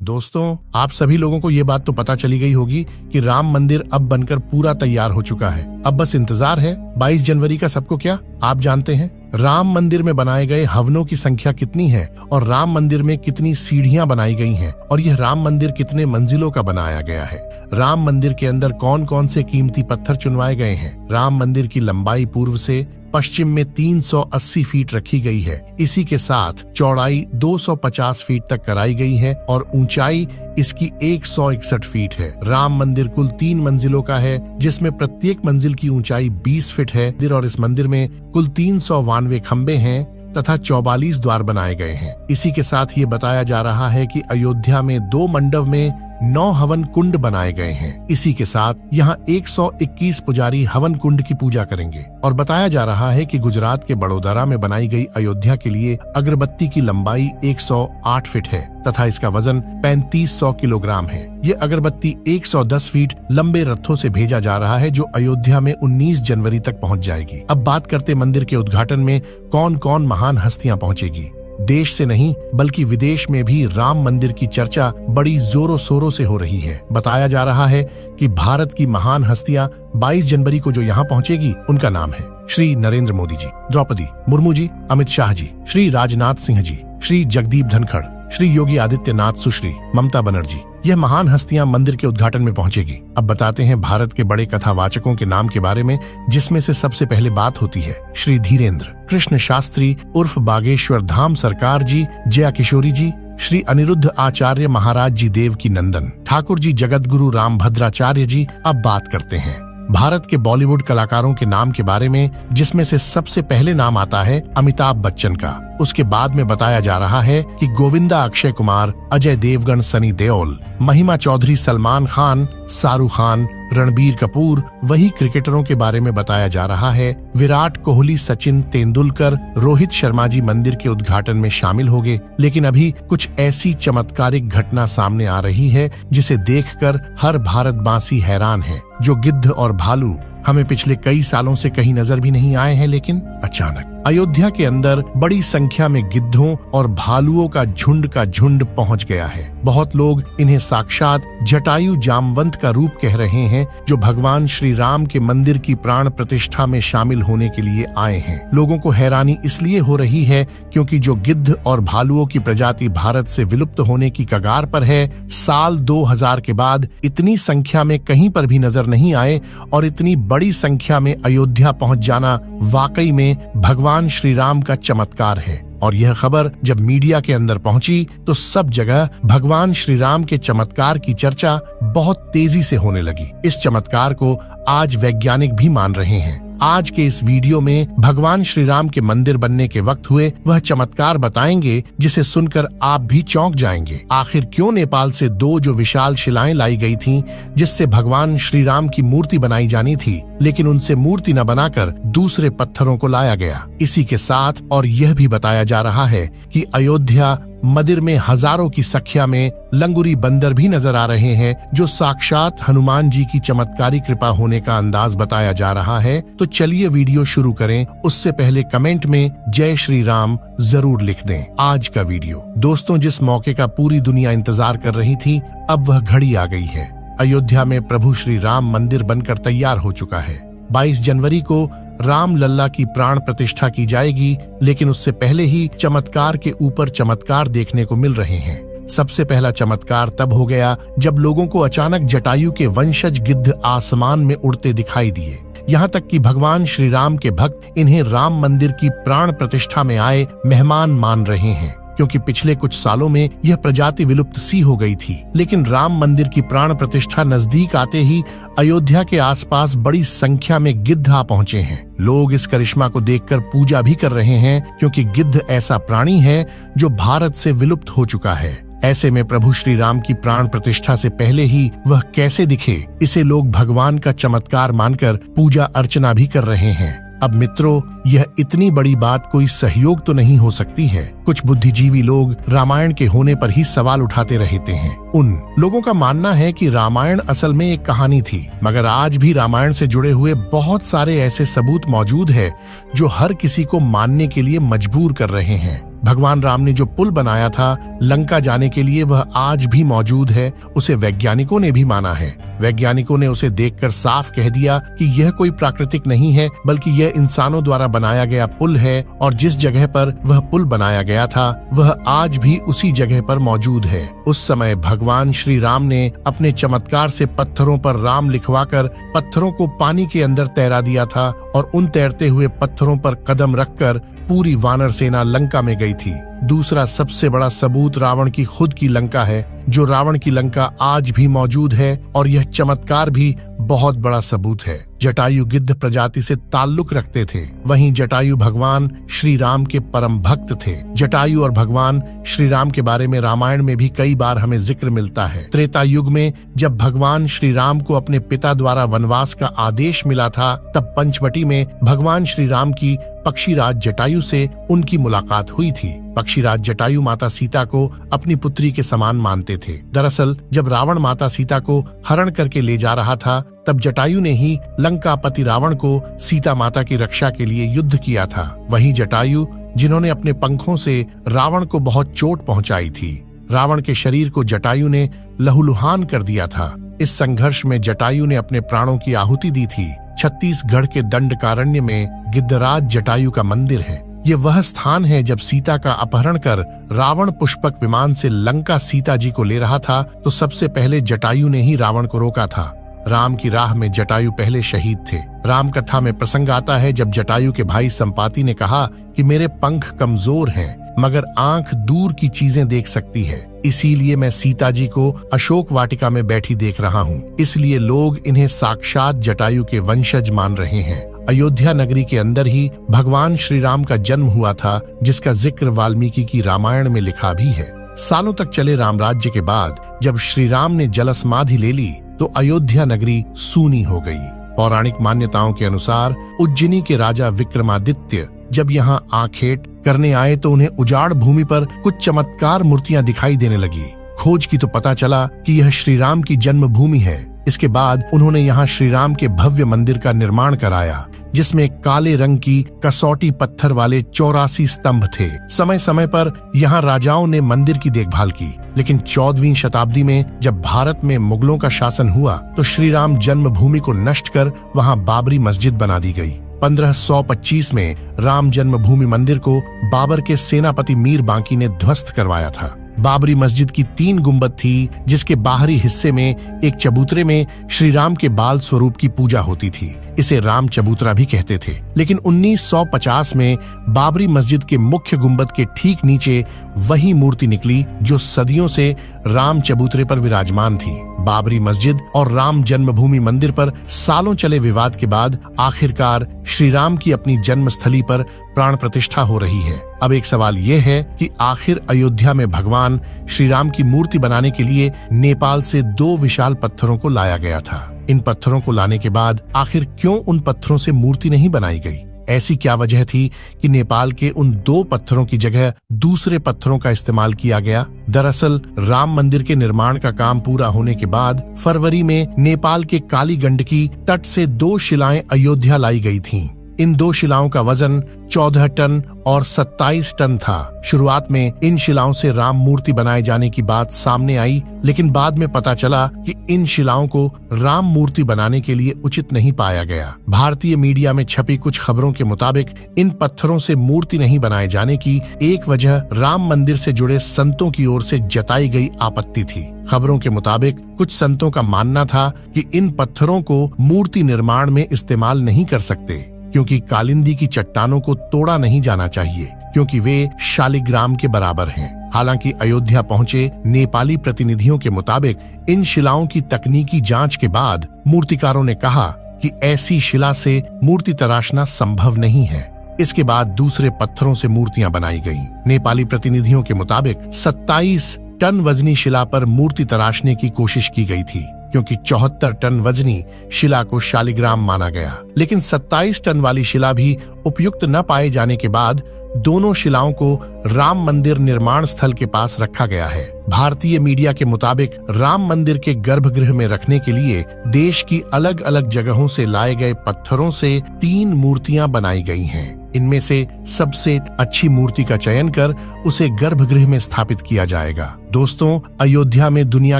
दोस्तों, आप सभी लोगों को ये बात तो पता चली गई होगी कि राम मंदिर अब बनकर पूरा तैयार हो चुका है। अब बस इंतजार है 22 जनवरी का। सबको क्या आप जानते हैं राम मंदिर में बनाए गए हवनों की संख्या कितनी है और राम मंदिर में कितनी सीढ़ियां बनाई गई हैं और यह राम मंदिर कितने मंजिलों का बनाया गया है? राम मंदिर के अंदर कौन कौन से कीमती पत्थर चुनवाए गए हैं? राम मंदिर की लंबाई पूर्व से पश्चिम में 380 फीट रखी गई है। इसी के साथ चौड़ाई 250 फीट तक कराई गई है और ऊंचाई इसकी 161 फीट है। राम मंदिर कुल 3 मंजिलों का है, जिसमें प्रत्येक मंजिल की ऊंचाई 20 फीट है और इस मंदिर में कुल 392 खंबे हैं तथा 44 द्वार बनाए गए हैं। इसी के साथ ये बताया जा रहा है कि अयोध्या में 2 मंडप में 9 हवन कुंड बनाए गए हैं। इसी के साथ यहाँ 121 पुजारी हवन कुंड की पूजा करेंगे। और बताया जा रहा है कि गुजरात के बड़ोदरा में बनाई गई अयोध्या के लिए अगरबत्ती की लंबाई 108 फीट है तथा इसका वजन 3500 किलोग्राम है। ये अगरबत्ती 110 फीट लंबे रथों से भेजा जा रहा है, जो अयोध्या में 19 जनवरी तक पहुंच जाएगी। अब बात करते मंदिर के उद्घाटन में कौन कौन महान हस्तियां पहुंचेगी। देश से नहीं बल्कि विदेश में भी राम मंदिर की चर्चा बड़ी जोरों शोरों से हो रही है। बताया जा रहा है कि भारत की महान हस्तियां 22 जनवरी को जो यहाँ पहुंचेगी उनका नाम है श्री नरेंद्र मोदी जी, द्रौपदी मुर्मू जी, अमित शाह जी, श्री राजनाथ सिंह जी, श्री जगदीप धनखड़, श्री योगी आदित्यनाथ, सुश्री ममता बनर्जी। यह महान हस्तियां मंदिर के उद्घाटन में पहुंचेगी। अब बताते हैं भारत के बड़े कथावाचकों के नाम के बारे में, जिसमें से सबसे पहले बात होती है श्री धीरेन्द्र कृष्ण शास्त्री उर्फ बागेश्वर धाम सरकार जी, जया किशोरी जी, श्री अनिरुद्ध आचार्य महाराज जी देवकी नंदन, ठाकुर जी जगत गुरु राम भद्राचार्य जी। अब बात करते हैं भारत के बॉलीवुड कलाकारों के नाम के बारे में, जिसमें से सबसे पहले नाम आता है अमिताभ बच्चन का। उसके बाद में बताया जा रहा है कि गोविंदा अक्षय कुमार, अजय देवगन, सनी देओल, महिमा चौधरी, सलमान खान, शाहरुख खान, रणबीर कपूर। वही क्रिकेटरों के बारे में बताया जा रहा है विराट कोहली, सचिन तेंदुलकर, रोहित शर्मा जी मंदिर के उद्घाटन में शामिल होंगे। लेकिन अभी कुछ ऐसी चमत्कारिक घटना सामने आ रही है जिसे देखकर हर भारतवासी हैरान है। जो गिद्ध और भालू हमें पिछले कई सालों से कहीं नजर भी नहीं आए हैं, लेकिन अचानक अयोध्या के अंदर बड़ी संख्या में गिद्धों और भालुओं का झुंड पहुंच गया है। बहुत लोग इन्हें साक्षात जटायु जामवंत का रूप कह रहे हैं, जो भगवान श्री राम के मंदिर की प्राण प्रतिष्ठा में शामिल होने के लिए आए हैं। लोगों को हैरानी इसलिए हो रही है क्योंकि जो गिद्ध और भालुओं की प्रजाति भारत से विलुप्त होने की कगार पर है, साल 2000 के बाद इतनी संख्या में कहीं पर भी नजर नहीं आए और इतनी बड़ी संख्या में अयोध्या पहुंच जाना वाकई में भगवान श्री राम का चमत्कार है। और यह खबर जब मीडिया के अंदर पहुंची तो सब जगह भगवान श्री राम के चमत्कार की चर्चा बहुत तेजी से होने लगी। इस चमत्कार को आज वैज्ञानिक भी मान रहे हैं। आज के इस वीडियो में भगवान श्री राम के मंदिर बनने के वक्त हुए वह चमत्कार बताएंगे, जिसे सुनकर आप भी चौंक जाएंगे। आखिर क्यों नेपाल से 2 जो विशाल शिलाएं लाई गई थीं, जिससे भगवान श्री राम की मूर्ति बनाई जानी थी, लेकिन उनसे मूर्ति न बनाकर दूसरे पत्थरों को लाया गया। इसी के साथ और यह भी बताया जा रहा है कि अयोध्या मंदिर में हजारों की संख्या में लंगूरी बंदर भी नजर आ रहे हैं, जो साक्षात हनुमान जी की चमत्कारी कृपा होने का अंदाज बताया जा रहा है। तो चलिए वीडियो शुरू करें। उससे पहले कमेंट में जय श्री राम जरूर लिख दें। आज का वीडियो दोस्तों, जिस मौके का पूरी दुनिया इंतजार कर रही थी, अब वह घड़ी आ गई है। अयोध्या में प्रभु श्री राम मंदिर बनकर तैयार हो चुका है। 22 जनवरी को राम लल्ला की प्राण प्रतिष्ठा की जाएगी, लेकिन उससे पहले ही चमत्कार के ऊपर चमत्कार देखने को मिल रहे हैं। सबसे पहला चमत्कार तब हो गया जब लोगों को अचानक जटायु के वंशज गिद्ध आसमान में उड़ते दिखाई दिए। यहाँ तक कि भगवान श्री राम के भक्त इन्हें राम मंदिर की प्राण प्रतिष्ठा में आए मेहमान मान रहे हैं, क्योंकि पिछले कुछ सालों में यह प्रजाति विलुप्त सी हो गई थी। लेकिन राम मंदिर की प्राण प्रतिष्ठा नजदीक आते ही अयोध्या के आसपास बड़ी संख्या में गिद्ध आ पहुंचे हैं। लोग इस करिश्मा को देखकर पूजा भी कर रहे हैं, क्योंकि गिद्ध ऐसा प्राणी है जो भारत से विलुप्त हो चुका है। ऐसे में प्रभु श्री राम की प्राण प्रतिष्ठा से पहले ही वह कैसे दिखे, इसे लोग भगवान का चमत्कार मानकर पूजा अर्चना भी कर रहे हैं। अब मित्रों, यह इतनी बड़ी बात कोई सहयोग तो नहीं हो सकती है। कुछ बुद्धिजीवी लोग रामायण के होने पर ही सवाल उठाते रहते हैं। उन लोगों का मानना है कि रामायण असल में एक कहानी थी, मगर आज भी रामायण से जुड़े हुए बहुत सारे ऐसे सबूत मौजूद है जो हर किसी को मानने के लिए मजबूर कर रहे हैं। भगवान राम ने जो पुल बनाया था लंका जाने के लिए, वह आज भी मौजूद है। उसे वैज्ञानिकों ने भी माना है। वैज्ञानिकों ने उसे देखकर साफ कह दिया कि यह कोई प्राकृतिक नहीं है, बल्कि यह इंसानों द्वारा बनाया गया पुल है, और जिस जगह पर वह पुल बनाया गया था वह आज भी उसी जगह पर मौजूद है। उस समय भगवान श्री राम ने अपने चमत्कार से पत्थरों पर राम लिखवाकर पत्थरों को पानी के अंदर तैरा दिया था, और उन तैरते हुए पत्थरों पर कदम रखकर पूरी वानर सेना लंका में गई थी। दूसरा सबसे बड़ा सबूत रावण की खुद की लंका है, जो रावण की लंका आज भी मौजूद है, और यह चमत्कार भी बहुत बड़ा सबूत है। जटायु गिद्ध प्रजाति से ताल्लुक रखते थे, वहीं जटायु भगवान श्री राम के परम भक्त थे। जटायु और भगवान श्री राम के बारे में रामायण में भी कई बार हमें जिक्र मिलता है। त्रेता युग में जब भगवान श्री राम को अपने पिता द्वारा वनवास का आदेश मिला था, तब पंचवटी में भगवान श्री राम की पक्षीराज जटायु से उनकी मुलाकात हुई थी। पक्षीराज जटायु माता सीता को अपनी पुत्री के समान मानते थे। दरअसल जब रावण माता सीता को हरण करके ले जा रहा था, तब जटायु ने ही लंकापति रावण को सीता माता की रक्षा के लिए युद्ध किया था। वहीं जटायु, जिन्होंने अपने पंखों से रावण को बहुत चोट पहुंचाई थी, रावण के शरीर को जटायु ने लहूलुहान कर दिया था। इस संघर्ष में जटायु ने अपने प्राणों की आहुति दी थी। छत्तीसगढ़ के दंडकारण्य में गिद्धराज जटायु का मंदिर है। ये वह स्थान है जब सीता का अपहरण कर रावण पुष्पक विमान से लंका सीता जी को ले रहा था, तो सबसे पहले जटायु ने ही रावण को रोका था। राम की राह में जटायु पहले शहीद थे। राम कथा में प्रसंग आता है जब जटायु के भाई संपाति ने कहा कि मेरे पंख कमजोर हैं, मगर आंख दूर की चीजें देख सकती है, इसीलिए मैं सीता जी को अशोक वाटिका में बैठी देख रहा हूँ। इसलिए लोग इन्हें साक्षात जटायु के वंशज मान रहे हैं। अयोध्या नगरी के अंदर ही भगवान श्री राम का जन्म हुआ था, जिसका जिक्र वाल्मीकि की रामायण में लिखा भी है। सालों तक चले राम राज्य के बाद जब श्री राम ने जल समाधि ले ली, तो अयोध्या नगरी सूनी हो गई। पौराणिक मान्यताओं के अनुसार उज्जैनी के राजा विक्रमादित्य जब यहाँ आखेट करने आए, तो उन्हें उजाड़ भूमि पर कुछ चमत्कार मूर्तियां दिखाई देने लगी। खोज की तो पता चला कि यह श्री राम की जन्मभूमि है। इसके बाद उन्होंने यहाँ श्री राम के भव्य मंदिर का निर्माण कराया, जिसमें काले रंग की कसौटी पत्थर वाले 84 स्तंभ थे। समय समय पर यहाँ राजाओं ने मंदिर की देखभाल की, लेकिन 14वीं शताब्दी में जब भारत में मुगलों का शासन हुआ, तो श्री राम जन्मभूमि को नष्ट कर वहाँ बाबरी मस्जिद बना दी गई। 1525 में राम जन्मभूमि मंदिर को बाबर के सेनापति मीर बांकी ने ध्वस्त करवाया था। बाबरी मस्जिद की 3 गुंबद थी, जिसके बाहरी हिस्से में एक चबूतरे में श्री राम के बाल स्वरूप की पूजा होती थी। इसे राम चबूतरा भी कहते थे। लेकिन 1950 में बाबरी मस्जिद के मुख्य गुंबद के ठीक नीचे वही मूर्ति निकली जो सदियों से राम चबूतरे पर विराजमान थी। बाबरी मस्जिद और राम जन्मभूमि मंदिर पर सालों चले विवाद के बाद आखिरकार श्री राम की अपनी जन्मस्थली पर प्राण प्रतिष्ठा हो रही है। अब एक सवाल ये है कि आखिर अयोध्या में भगवान श्री राम की मूर्ति बनाने के लिए नेपाल से 2 विशाल पत्थरों को लाया गया था। इन पत्थरों को लाने के बाद आखिर क्यों उन पत्थरों से मूर्ति नहीं बनाई गई? ऐसी क्या वजह थी कि नेपाल के उन 2 पत्थरों की जगह दूसरे पत्थरों का इस्तेमाल किया गया? दरअसल राम मंदिर के निर्माण का काम पूरा होने के बाद फरवरी में नेपाल के काली गंडकी तट से 2 शिलाएं अयोध्या लाई गई थीं। इन 2 शिलाओं का वजन 14 टन और 27 टन था। शुरुआत में इन शिलाओं से राम मूर्ति बनाए जाने की बात सामने आई, लेकिन बाद में पता चला कि इन शिलाओं को राम मूर्ति बनाने के लिए उचित नहीं पाया गया। भारतीय मीडिया में छपी कुछ खबरों के मुताबिक इन पत्थरों से मूर्ति नहीं बनाए जाने की एक वजह राम मंदिर से जुड़े संतों की ओर से जताई गई आपत्ति थी। खबरों के मुताबिक कुछ संतों का मानना था कि इन पत्थरों को मूर्ति निर्माण में इस्तेमाल नहीं कर सकते, क्योंकि कालिंदी की चट्टानों को तोड़ा नहीं जाना चाहिए, क्योंकि वे शालिग्राम के बराबर हैं। हालांकि अयोध्या पहुंचे नेपाली प्रतिनिधियों के मुताबिक इन शिलाओं की तकनीकी जांच के बाद मूर्तिकारों ने कहा कि ऐसी शिला से मूर्ति तराशना संभव नहीं है। इसके बाद दूसरे पत्थरों से मूर्तियां बनाई गईं। नेपाली प्रतिनिधियों के मुताबिक 27 टन वजनी शिला पर मूर्ति तराशने की कोशिश की गई थी, क्योंकि 74 टन वजनी शिला को शालिग्राम माना गया। लेकिन 27 टन वाली शिला भी उपयुक्त न पाए जाने के बाद दोनों शिलाओं को राम मंदिर निर्माण स्थल के पास रखा गया है। भारतीय मीडिया के मुताबिक राम मंदिर के गर्भगृह में रखने के लिए देश की अलग अलग जगहों से लाए गए पत्थरों से 3 मूर्तियां बनाई गई हैं। इनमें से सबसे अच्छी मूर्ति का चयन कर उसे गर्भगृह में स्थापित किया जाएगा। दोस्तों, अयोध्या में दुनिया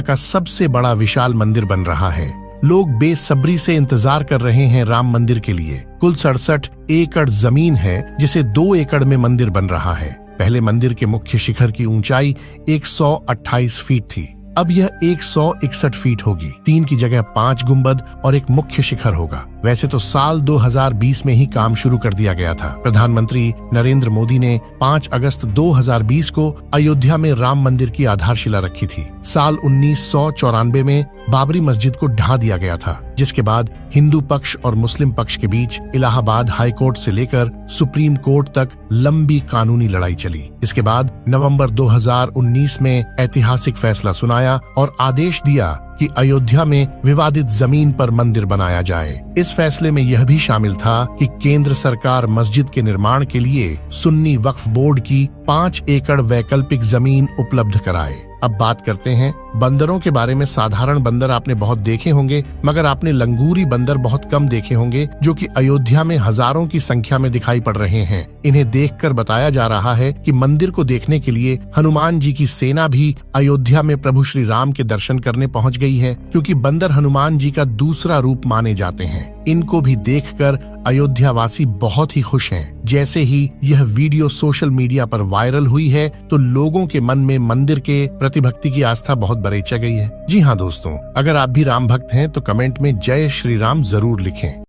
का सबसे बड़ा विशाल मंदिर बन रहा है। लोग बेसब्री से इंतजार कर रहे हैं राम मंदिर के लिए। कुल 67 एकड़ जमीन है, जिसे 2 एकड़ में मंदिर बन रहा है। पहले मंदिर के मुख्य शिखर की ऊंचाई 128 फीट थी, अब यह 161 फीट होगी। 3 की जगह 5 गुंबद और एक मुख्य शिखर होगा। वैसे तो साल 2020 में ही काम शुरू कर दिया गया था। प्रधानमंत्री नरेंद्र मोदी ने 5 अगस्त 2020 को अयोध्या में राम मंदिर की आधारशिला रखी थी। साल 1994 में बाबरी मस्जिद को ढा दिया गया था, जिसके बाद हिंदू पक्ष और मुस्लिम पक्ष के बीच इलाहाबाद हाई कोर्ट से लेकर सुप्रीम कोर्ट तक लंबी कानूनी लड़ाई चली। इसके बाद नवंबर 2019 में ऐतिहासिक फैसला सुनाया और आदेश दिया कि अयोध्या में विवादित जमीन पर मंदिर बनाया जाए। इस फैसले में यह भी शामिल था कि केंद्र सरकार मस्जिद के निर्माण के लिए सुन्नी वक्फ बोर्ड की 5 एकड़ वैकल्पिक जमीन उपलब्ध कराए। अब बात करते हैं बंदरों के बारे में। साधारण बंदर आपने बहुत देखे होंगे, मगर आपने लंगूरी बंदर बहुत कम देखे होंगे, जो कि अयोध्या में हजारों की संख्या में दिखाई पड़ रहे हैं। इन्हें देखकर बताया जा रहा है कि मंदिर को देखने के लिए हनुमान जी की सेना भी अयोध्या में प्रभु श्री राम के दर्शन करने पहुंच गई है, क्योंकि बंदर हनुमान जी का दूसरा रूप माने जाते हैं। इनको भी देखकर अयोध्या वासी बहुत ही खुश हैं। जैसे ही यह वीडियो सोशल मीडिया पर वायरल हुई है, तो लोगों के मन में मंदिर के प्रति भक्ति की आस्था बहुत बरेचा गई है। जी हाँ दोस्तों, अगर आप भी राम भक्त हैं तो कमेंट में जय श्री राम जरूर लिखें।